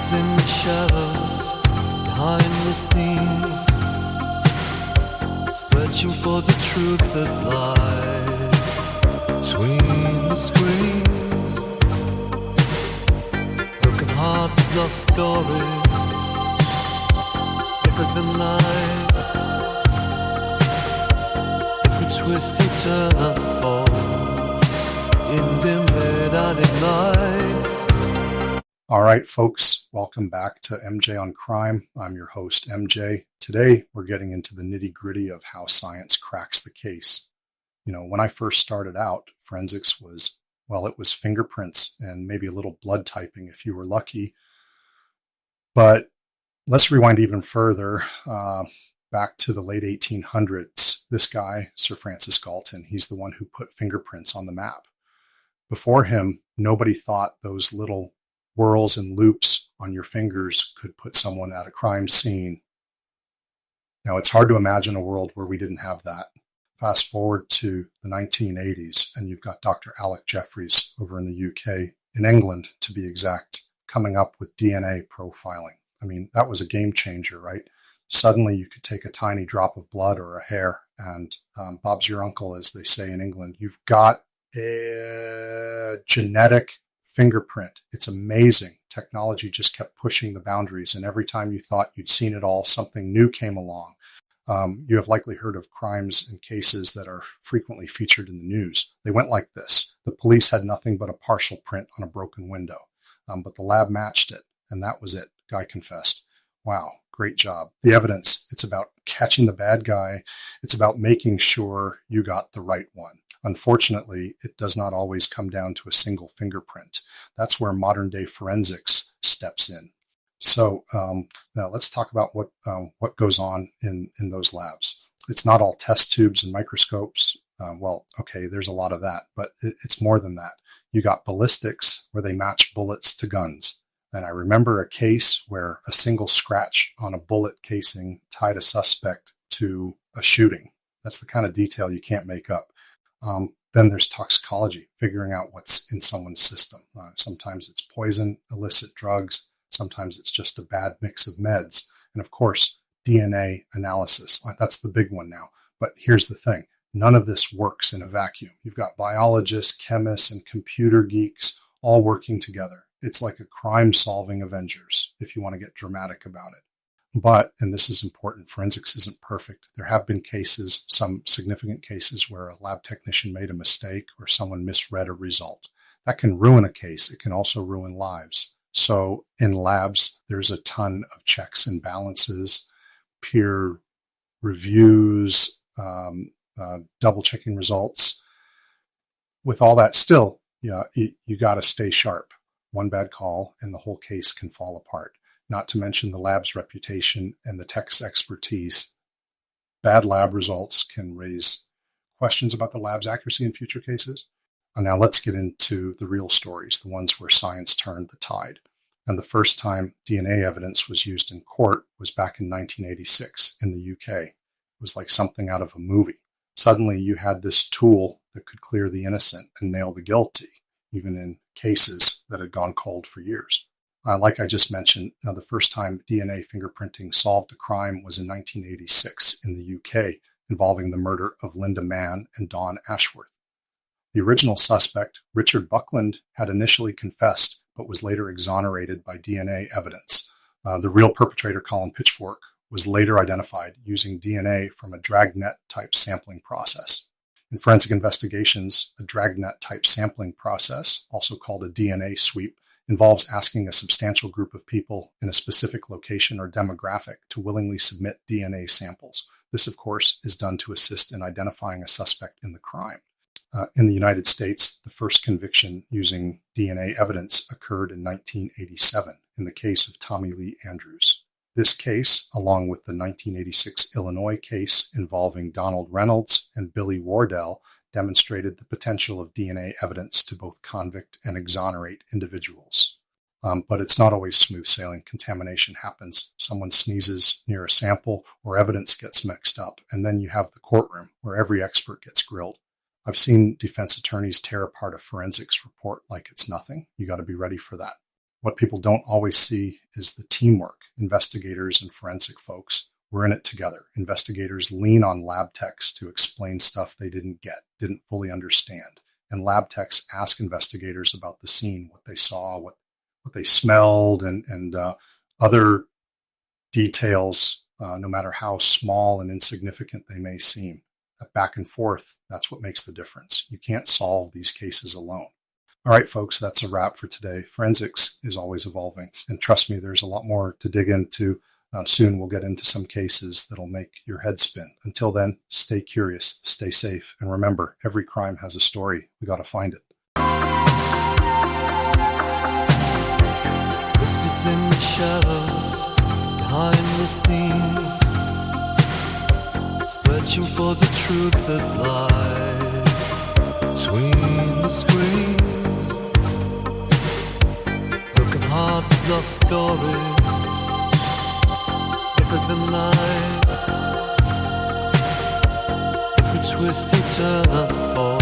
Hiders in the shadows, behind the scenes, searching for the truth that lies between the screens. Broken hearts, lost stories. If there's a lie, if we twist each other falls in dim midnight lights. All right, folks, welcome back to MJ on Crime. I'm your host, MJ. Today, we're getting into the nitty-gritty of how science cracks the case. You know, when I first started out, forensics was, well, it was fingerprints and maybe a little blood typing if you were lucky. But let's rewind even further, back to the late 1800s. This guy, Sir Francis Galton, he's the one who put fingerprints on the map. Before him, nobody thought those little whirls and loops on your fingers could put someone at a crime scene. Now, it's hard to imagine a world where we didn't have that. Fast forward to the 1980s, and you've got Dr. Alec Jeffreys over in the UK, in England to be exact, coming up with DNA profiling. I mean, that was a game changer, right? Suddenly, you could take a tiny drop of blood or a hair, and Bob's your uncle, as they say in England. You've got a genetic fingerprint. It's amazing. Technology just kept pushing the boundaries, and every time you thought you'd seen it all, something new came along. You have likely heard of crimes and cases that are frequently featured in the news. They went like this. The police had nothing but a partial print on a broken window, but the lab matched it, and that was it. Guy confessed. Wow, great job. The evidence, it's about catching the bad guy. It's about making sure you got the right one. Unfortunately, it does not always come down to a single fingerprint. That's where modern-day forensics steps in. So now let's talk about what goes on in those labs. It's not all test tubes and microscopes. Well, okay, there's a lot of that, but it's more than that. You got ballistics where they match bullets to guns. And I remember a case where a single scratch on a bullet casing tied a suspect to a shooting. That's the kind of detail you can't make up. Then there's toxicology, figuring out what's in someone's system. Sometimes it's poison, illicit drugs. Sometimes it's just a bad mix of meds. And of course, DNA analysis. That's the big one now. But here's the thing. None of this works in a vacuum. You've got biologists, chemists, and computer geeks all working together. It's like a crime-solving Avengers, if you want to get dramatic about it. But, and this is important, forensics isn't perfect. There have been cases, some significant cases, where a lab technician made a mistake or someone misread a result. That can ruin a case. It can also ruin lives. So in labs, there's a ton of checks and balances, peer reviews, double-checking results. With all that still, you got to stay sharp. One bad call and the whole case can fall apart. Not to mention the lab's reputation and the tech's expertise. Bad lab results can raise questions about the lab's accuracy in future cases. And now let's get into the real stories, the ones where science turned the tide. And the first time DNA evidence was used in court was back in 1986 in the UK. It was like something out of a movie. Suddenly you had this tool that could clear the innocent and nail the guilty, even in cases that had gone cold for years. Like I just mentioned, the first time DNA fingerprinting solved a crime was in 1986 in the UK, involving the murder of Linda Mann and Dawn Ashworth. The original suspect, Richard Buckland, had initially confessed, but was later exonerated by DNA evidence. The real perpetrator, Colin Pitchfork, was later identified using DNA from a dragnet-type sampling process. In forensic investigations, a dragnet-type sampling process, also called a DNA sweep, involves asking a substantial group of people in a specific location or demographic to willingly submit DNA samples. This, of course, is done to assist in identifying a suspect in the crime. In the United States, the first conviction using DNA evidence occurred in 1987 in the case of Tommy Lee Andrews. This case, along with the 1986 Illinois case involving Donald Reynolds and Billy Wardell, demonstrated the potential of DNA evidence to both convict and exonerate individuals. But it's not always smooth sailing. Contamination happens. Someone sneezes near a sample or evidence gets mixed up, and then you have the courtroom where every expert gets grilled. I've seen defense attorneys tear apart a forensics report like it's nothing. You got to be ready for that. What people don't always see is the teamwork. Investigators and forensic folks, we're in it together. Investigators lean on lab techs to explain stuff they didn't get, didn't fully understand. And lab techs ask investigators about the scene, what they saw, what they smelled, and other details, no matter how small and insignificant they may seem. That back and forth, that's what makes the difference. You can't solve these cases alone. All right, folks, that's a wrap for today. Forensics is always evolving. And trust me, there's a lot more to dig into. Soon we'll get into some cases that'll make your head spin. Until then, stay curious, stay safe, and remember, every crime has a story. We got to find it. Whispers in the shadows, behind the scenes, searching for the truth that lies between the screens. Broken hearts, lost stories, echoes in light. Every twist and turn and fall